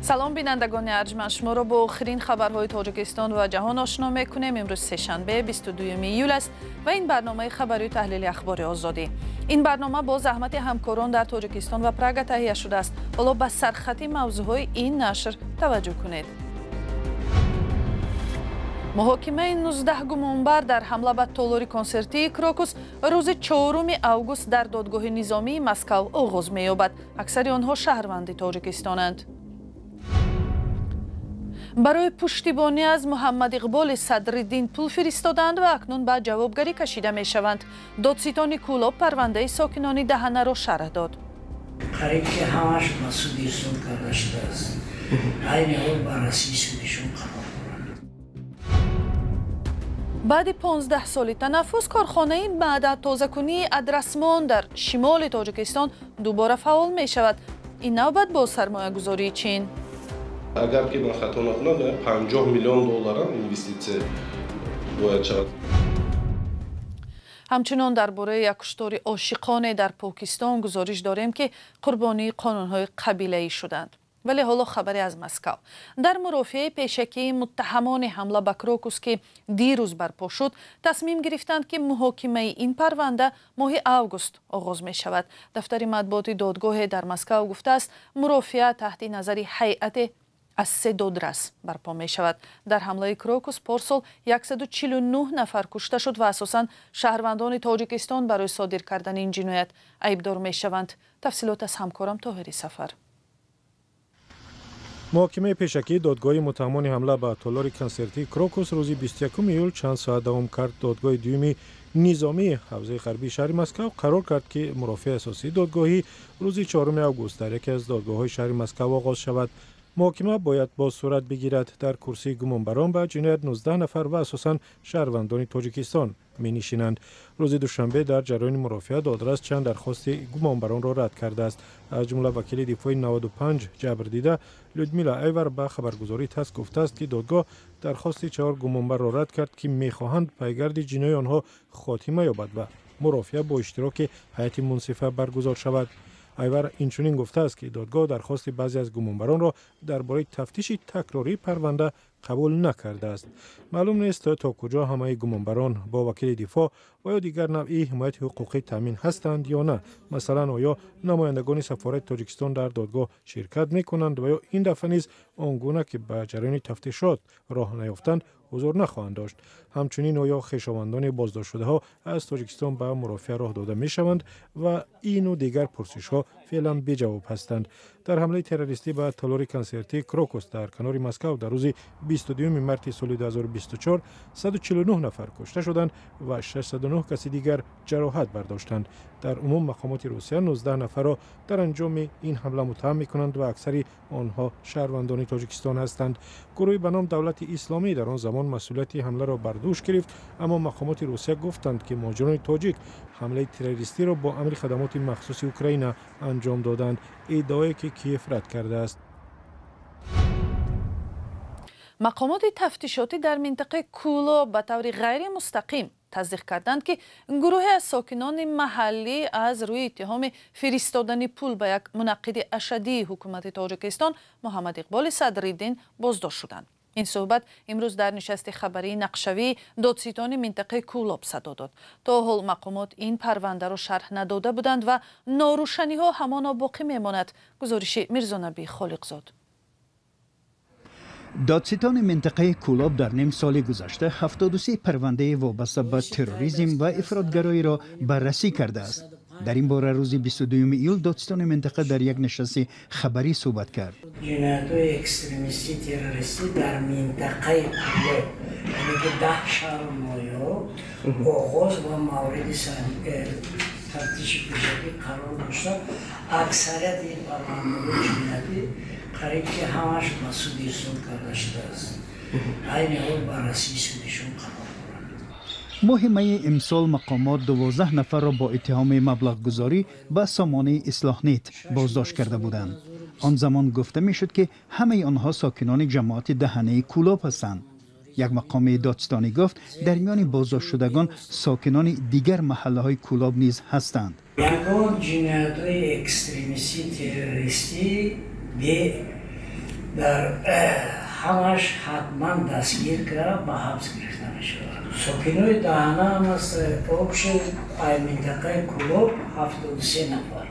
سلام بینندگان ارجمند، شما را با آخرین خبرهای تاجیکستان و جهان آشنا میکنیم. امروز سه‌شنبه 22 ایول است و این برنامه خبری و تحلیل اخبار آزادی. این برنامه با زحمت همکاران در تاجیکستان و پراگ تهیه شده است. حالا به سرخط موضوعهای این نشر توجه کنید. محاکمه 19 گمانبر در حمله به تالاری کنسرتی کروکوس روز 4 اوگوست در دادگاه نظامی مسکو آغاز می‌یابد. اکثر آنها شهروند تاجیکستانند. برای پشتیبانی از محمد اقبال صدرالدین پول فرستادند و اکنون به جوابگری کشیده می‌شوند. دادستان کولاب پرونده ساکنان دهنه را شرح داد. قریب که همش مسئولی سود کرده شده است. این حال بررسی سودشون قرار دارند. بعد 15 سال تنفس، کارخانه معدن تازه‌کنی ادرسمان در شمال تاجیکستان دوباره فعال می‌شود. این نوبت با سرمایه‌گذاری چین. اگر که من خطا نکنم 50 میلیون دلار اینوستیسیون باید شود. همچنان درباره یک کشتار عاشقانه در پاکستان گزارش داریم که قربانی قانون‌های قبیله‌ای شدند. ولی حالا خبری از مسکو. در مرافعه پیشکی متهمان حمله به کروکوس که دیروز برپا شد، تصمیم گرفتند که محاکمه این پرونده ماه اوگوست آغاز می شود. دفتر مطبوعات دادگاه در مسکو گفته است مرافعه تحت نظر هیئت از 3 دادرس برپا می شود. در حمله کروکوس پارسال 149 نفر کشته شد و اساساً شهروندان تاجیکستان برای صادر کردن این جنایت عیبدار می شوند. تفصیلات از همکارم طاهری سفر. محاکمه پیشکی دادگاه متهمان حمله به تالار کنسرتی کروکوس روز 21 ایول چند ساعت دوام کرد. دادگاه دومی نظامی حوزه غربی شهر مسکو قرار کرد که مرافع اساسی دادگاهی روز 4 اوگوست در یکی از دادگاه‌های شهر مسکو آغاز شود. محاکمه باید با صورت بگیرد. در کرسی گمانبران به جنایت 19 نفر و اساساً شهروندان تاجیکستان می نشینند. روز دوشنبه در جریان مرافعه دادرس چند درخواست گمانبران را رد کرده است. از جمله وکیل دفاع 95 جبردیده لودمیلا ایور به خبرگزاری تاس گفته است که دادگاه درخواست 4 گمانبر را رد کرد که می‌خواهند پیگرد جنای آنها خاتمه یابد و مرافعه با اشتراک هیئت منصفه برگزار شود. ایور اینچنین گفته است که دادگاه درخواست بعضی از گمانبران را درباره تفتیش تکراری پرونده قبول نکرده است. معلوم نیست تا کجا همه گمانبران با وکیل دفاع و یا دیگر نوعی حمایت حقوقی تامین هستند یا نه. مثلا آیا نمایندگان سفارت تاجیکستان در دادگاه شرکت میکنند و یا این دفعه نیز آنگونه که به جریان تفتیشات راه نیافتند حضور نخواهند داشت. همچنین آیا خویشاوندان بازداشت شده ها از تاجیکستان به مرافعه راه داده می شوند و این و دیگر پرسش ها فعلا بی جواب هستند. در حمله تروریستی به تالار کنسرتی کروکوس در کنار مسکو در روز 22 مارس سال 2024 149 نفر کشته شدند و 609 کسی دیگر جراحت برداشتند. در عموم مقامات روسیه 19 نفر را در انجام این حمله متهم می‌کنند و اکثر آنها شهروندان تاجیکستان هستند. گروهی به نام دولت اسلامی در آن زمان مسئولیت حمله را بر دوش گرفت، اما مقامات روسیه گفتند که مهاجران تاجیک حمله تروریستی را با امر خدمات مخصوص اوکراین انجام دادند، ادعایی که کیف رد کرده است. مقامات تفتیشاتی در منطقه کولا به طور غیر مستقیم تصدیق کردند که گروهی از ساکنان محلی از روی اتهام فرستادن پول به یک منعقد اشدی حکومت تاجیکستان محمد اقبال صدرالدین بازداشت شدند. این صحبت امروز در نشست خبری نقشوی دادستان منطقه کولاب صدا داد. تا حال مقامات این پرونده را شرح نداده بودند و ناروشنی ها همانا باقی میماند. گزارش میرزانبی خالقزاد. دادستان منطقه کولاب در نیم سال گذشته 73 پرونده وابسته به تروریسم و افراطگرایی را بررسی کرده است. در این باره روز 22 ایول دادستان منطقه در یک نشست خبری صحبت کرد. جنایت‌های اکستریمیستی تروریستی در منطقه کولاب یعنی که 10 شهر مایو آغاز و مورد تفتیش پیشکی قرار داشته. اکثریت این پرونده‌های جنایتی قریب که همش مسئولی سود کرده شده است. این حال بررسی سودشون قرار دارند. ماه می امسال مقامات 12 نفر را با اتهام مبلغ گذاری به سامانه اصلاح نیت بازداشت کرده بودند. آن زمان گفته می شد که همه آنها ساکنان جماعت دهنه کولاب هستند. یک مقام دادستانی گفت در میان بازداشت شدگان ساکنان دیگر محله های کولاب نیز هستند. یگان جنایت‌های اکستریمیستی تروریستی به در همش حتما دستگیر کرد و حبس گرفته میشد. ساکنای دهنه هم از پاکش منطقه کلوب 73 نفر.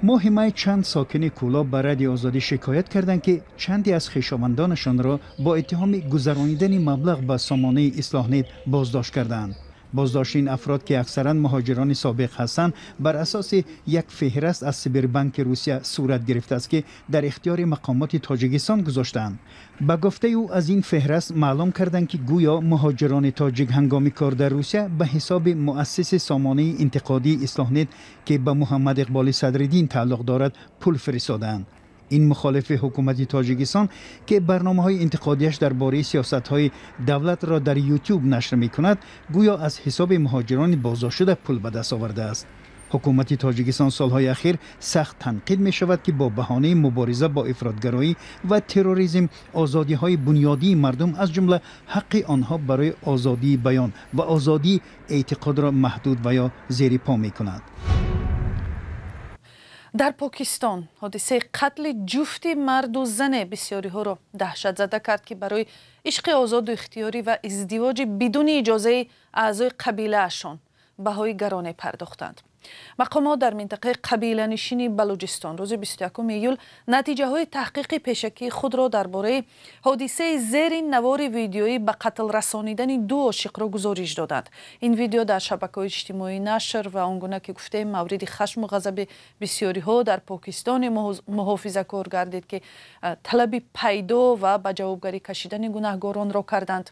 ماه می چند ساکن کولاب به رادیو آزادی شکایت کردند که چندی از خویشاوندانشان را با اتهام گذرانیدن مبلغ به سامانه اصلاح نت بازداشت کردند. بازداشت این افراد که اکثرا مهاجران سابق هستند بر اساس یک فهرست از سایبربانک روسیه صورت گرفته است که در اختیار مقامات تاجیکستان گذاشتند. به گفته او از این فهرست معلوم کردند که گویا مهاجران تاجیک هنگام کار در روسیه به حساب مؤسس سامانه انتقادی اصلاح نت که به محمد اقبال صدرالدین تعلق دارد پول فرستادند. این مخالف حکومت تاجیکستان که برنامه‌های انتقادیش درباره سیاست‌های دولت را در یوتیوب نشر می‌کند، گویا از حساب مهاجران بازداشت شده پول به دست آورده است. حکومت تاجیکستان سالهای اخیر سخت تنقید می‌شود که با بهانه مبارزه با افراطگرایی و تروریسم آزادی‌های بنیادی مردم از جمله حق آنها برای آزادی بیان و آزادی اعتقاد را محدود و یا زیر پا می‌کند. در پاکستان حادثه قتل جفت مرد و زن بسیاری ها را دهشت زده کرد که برای عشق آزاد و اختیاری و ازدواج بدون اجازه اعضای قبیله اشان بهای گرانه پرداختند. مقامات در منطقه قبیله نشین بلوچستان روز 21 ایول نتیجه های تحقیق پیشکی خود را درباره حادثه زیر نوار ویدیویی به قتل رسانیدن دو عاشق را گزارش دادند. این ویدیو در شبکه‌های اجتماعی نشر و آنگونه که گفته مورد خشم و غضب بسیاری ها در پاکستان محافظه‌کار گردید که طلب پیدا و به جوابگری کشیدن گناهکاران را کردند.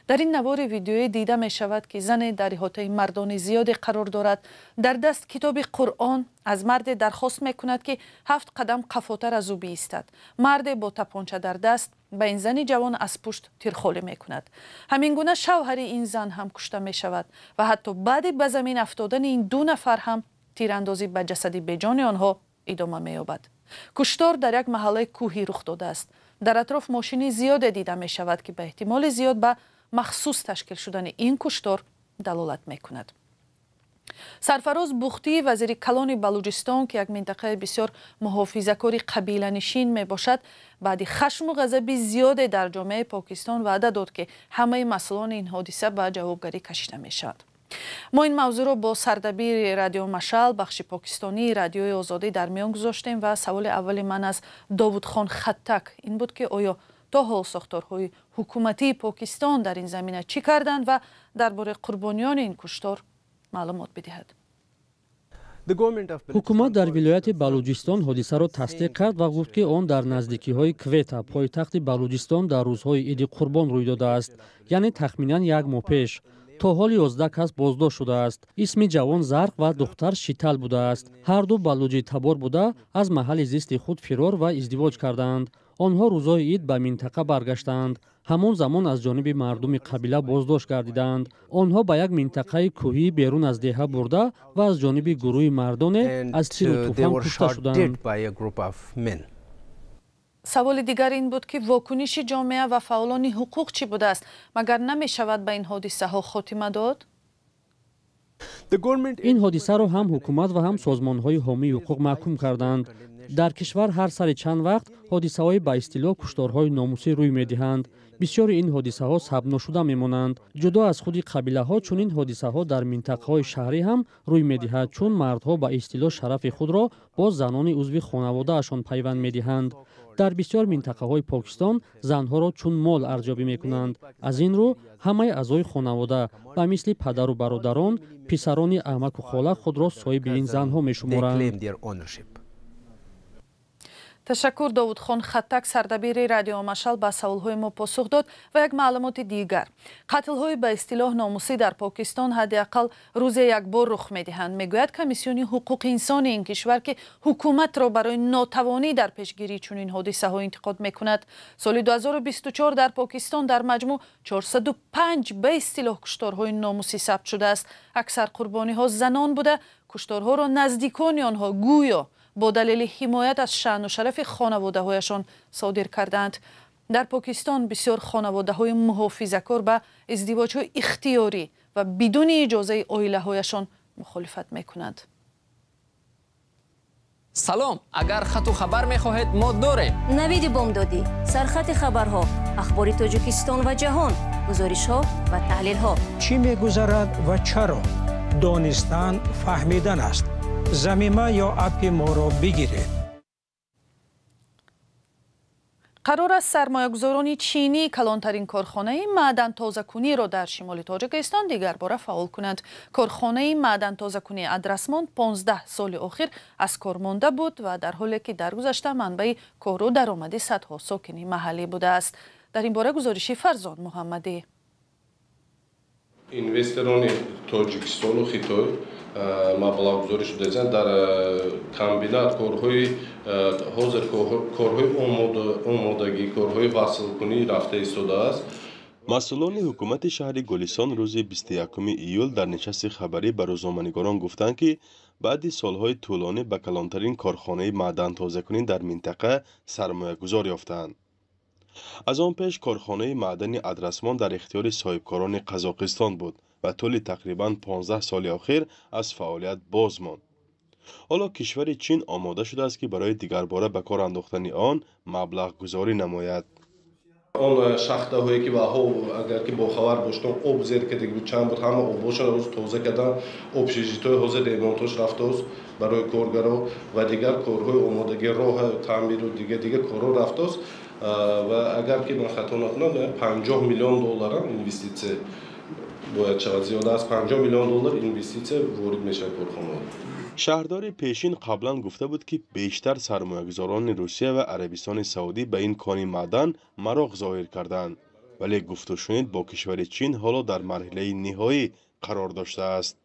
در این نوار ویدیویی دیده می شود که زن در احاطه مردان زیادی قرار دارد. در دست کتاب قرآن از مرد درخواست می کند که 7 قدم قفاتر از او بایستد. مرد با تپانچه در دست به این زن جوان از پشت تیرخوری می کند. همین گونه شوهر این زن هم کشته می شود و حتی بعد به زمین افتادن این دو نفر هم تیراندازی به جسد بیجان آنها ادامه می یابد. کشتار در یک محله کوهی رخ داده است. در اطراف ماشینی زیاد دیده می شود که به احتمال زیاد به مخصوص تشکیل شدن این کشتار دلالت می کند. سرفراز بوختی وزیر کلان بلوچستان که یک منطقه بسیار محافظه‌کار قبیله نشین می باشد بعد خشم و غضب زیاد در جامعه پاکستان وعده داد که همه مسئولان این حادثه به جوابگری کشیده می شود. ما این موضوع را با سردبیر رادیو مشعل بخش پاکستانی رادیوی آزادی در میان گذاشتیم و سوال اول من از داوود خان خطک این بود که آیا تا حال ساختارهای حکومتی پاکستان در این زمینه چی کردند و درباره قربانیان این کشتار معلومات بدهد. حکومت در ولایت بلوچستان حادثه را تصدیق کرد و گفت که آن در نزدیکی‌های کویتا پایتخت بلوچستان در روزهای عید قربان روی داده است، یعنی تخمیناً یک ماه پیش. تا حال 11 کس بازداشت شده است. اسم جوان زرق و دختر شیتال بوده است. هر دو بلوچی تبار بوده از محل زیست خود فرار و ازدواج کردند. آنها روزهای عید به منطقه برگشتند. همان زمان از جانب مردم قبیله بازداشت گردیدند. آنها به یک منطقه کوهی بیرون از دهه برده و از جانب گروه مردان از تیر و طوفان کشته شدند. سوال دیگر این بود که واکنش جامعه و فعالان حقوق چی بوده است؟ مگر نمی شود به این حادثه ها خاتمه داد؟ این حادثه را هم حکومت و هم سازمان های حامی حقوق محکوم کردند. در کشور هر سر چند وقت حادثه های به اصطلاح کشتارهای ناموسی روی می دهند. بسیاری این حادثه ها ثبت نشده می مانند. جدا از خود قبیله ها چون این حادثه ها در منطقه های شهری هم روی می دهد چون مردها به اصطلاح شرف خود را با زنان عضو خانواده اشان پیوند می دهند. در بسیار منطقه های پاکستان زنها را چون مال ارزیابی می کنند. از این رو همه اعضای خانواده به مثل پدر و برادران، پسران عمک و خاله خود را صاحب این زنها می شمارند. تشکر داوود خان خطک سردبیر رادیو مشعل به سوالهای ما پاسخ داد و یک معلومات دیگر. قتل‌های به اصطلاح ناموسی در پاکستان حداقل روز یک بار رخ می‌دهند. میگوید کمیسیون حقوق انسان این کشور که حکومت را برای ناتوانی در پیشگیری چنین حادثه‌ها انتقاد می‌کند. سال 2024 در پاکستان در مجموع 405 به اصطلاح کشتارهای ناموسی ثبت شده است. اکثر قربانی‌ها زنان بوده. کشتارها را نزدیکان آنها گویا با دلیل حمایت از شأن و شرف خانواده هایشان صادر کردند. در پاکستان بسیار خانواده های محافظه‌کار به ازدواج های اختیاری و بدون اجازه عائله هایشان مخالفت می کنند. سلام، اگر خط و خبر می‌خواهید ما داریم. نوید بامدادی، سرخط خبرها، اخبار تاجیکستان و جهان، گزارش‌ها و تحلیل‌ها. چی می‌گذرد و چرا؟ دانستن فهمیدن است. زمینه یا اپ ما را بگیرید. قرار است سرمایه‌گذاران چینی کلانترین کارخانه معدن تازه‌کنی را در شمال تاجیکستان دیگر باره فعال کنند. کارخانه معدن تازه‌کنی ادرسمان 15 سال اخیر از کار مانده بود و در حالی که در گذشته منبع کار و درآمد صدها ساکن محلی بوده است. در این باره گزارشی فرزان محمدی. اینوستران تاجیکستان و خیتای مبلغگذاری شده‌اند در کمبینات کارهای حاضر کارهای آمادگی کارهای وصل‌کنی رفته ایستاده است. مسئولان حکومت شهر گلستان روز 21 ایول در نشست خبری به روزنامه‌نگاران گفتند که بعد سالهای طولانی به کلانترین کارخانه معدن تازه‌کنی در منطقه سرمایه‌گذاری یافتند. از آن پیش کارخانه معدن ادرسمان در اختیار صاحبکاران قزاقستان بود و طول تقریباً 15 سال اخیر از فعالیت باز ماند. حالا کشور چین آماده شده است که برای دیگر باره به کار انداختن آن مبلغ گذاری نماید. آن شخته هایی که اگر که با خبر باشتن آب زیر کرده بود چند بود همه آباشون روز تازه کردن، آبشیجی‌های حاضر دیمانتاژ رفته است برای کارگرها و دیگر کارهای آمادگی راه تعمیر و دیگه کارها رفته است و اگر که من خطا نکنم 50 میلیون دلار اینوستیسیه باید شود، زیاده از 50 میلیون دلار اینوستیسیه وارد میشه کارخانه. شهردار پیشین قبلا گفته بود که بیشتر سرمایه‌گذاران روسیه و عربستان سعودی به این کان معدن مراغ ظاهر کردند، ولی گفت و شنید با کشور چین حالا در مرحله نهایی قرار داشته است.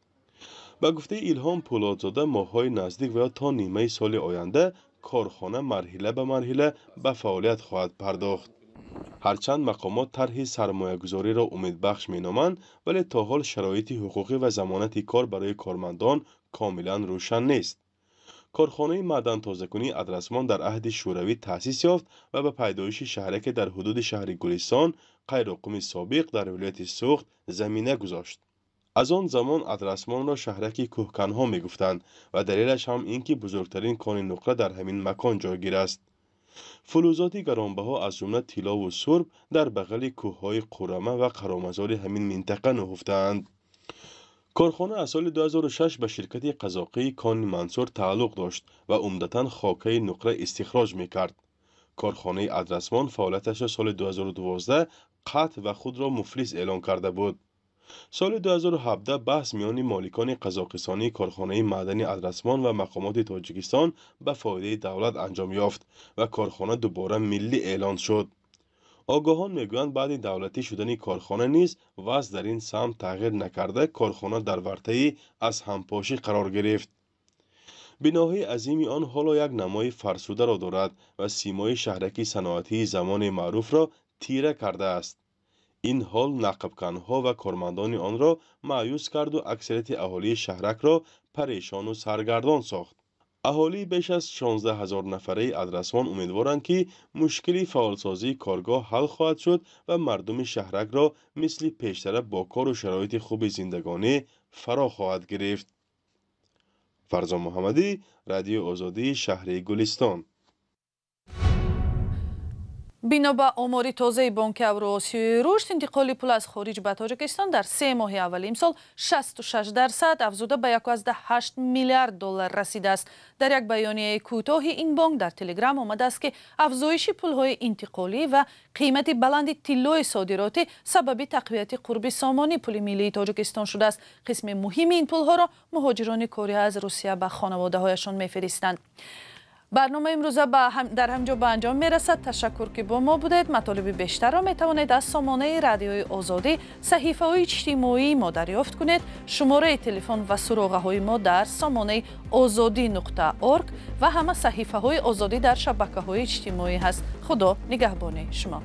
با گفته ایلهام پولادزاده ماه‌های نزدیک و تا نیمه سال آینده کارخانه مرحله به مرحله به فعالیت خواهد پرداخت. هرچند مقامات طرح سرمایه‌گذاری را امیدبخش می‌نامند، ولی تا حال شرایط حقوقی و ضمانت کار برای کارمندان کاملا روشن نیست. کارخانه معدن تازه‌کنی ادرسمان در عهد شوروی تأسیس یافت و به پیدایش شهرک در حدود شهر گلستان قیرقم سابق در ولایت سوخت زمینه گذاشت. از آن زمان ادرسمان را شهرک کوهکن‌ها می‌گفتند و دلیلش هم این که بزرگترین کان نقره در همین مکان جایگیر است. فلزات گرانبها از جمله طلا و سرب در بغل کوه‌های قرمه و قرامزار همین منطقه نهفته‌اند. کارخانه از سال 2006 به شرکت قزاقی کان منصور تعلق داشت و عمدتاً خاکه نقره استخراج می‌کرد. کارخانه ادرسمان فعالیتش را سال 2012 قطع و خود را مفلس اعلان کرده بود. سال 2017 بحث میان مالکان قزاقستانی کارخانه معدن ادرسمان و مقامات تاجیکستان به فایده دولت انجام یافت و کارخانه دوباره ملی اعلان شد. آگاهان میگویند بعد دولتی شدن کارخانه نیز وضع در این سمت تغییر نکرده کارخانه در ورطه‌ای از همپاشی قرار گرفت. بناهای عظیم آن حالا یک نمای فرسوده را دارد و سیمای شهرکی صنعتی زمان معروف را تیره کرده است. این حال نقبکنها و کارمندان آن را مایوس کرد و اکثریت اهالی شهرک را پریشان و سرگردان ساخت. اهالی بیش از 16,000 نفره ادرسمان امیدوارند که مشکلی فعالسازی کارگاه حل خواهد شد و مردم شهرک را مثل پیشتر با کار و شرایط خوب زندگانی فرا خواهد گرفت. فرزان محمدی، رادیو آزادی، شهر گلستان. بنا به آمار تازه بانک اوراسیایی رشد، انتقال پول از خارج به تاجیکستان در 3 ماه اول امسال 66% افزوده به 1.8 میلیارد دلار رسیده است. در یک بیانیه کوتاه این بانک در تلگرام آمده است که افزایش پولهای انتقالی و قیمت بلند طلای صادراتی سبب تقویت قرب سامانی پول ملی تاجیکستان شده است. قسم مهم این پولها را مهاجران کاری از روسیه به خانواده‌هایشان می‌فرستند. برنامه امروزه در همجا به انجام میرسد. تشکر که با ما بودید. مطالب بیشتر را میتوانید از سامانه رادیوی آزادی، صحیفه های اجتماعی ما دریافت کنید. شماره تلفن و سراغه های ما در سامانه azadi.org و همه صحیفه های آزادی در شبکه های اجتماعی هست. خدا نگهبان شما.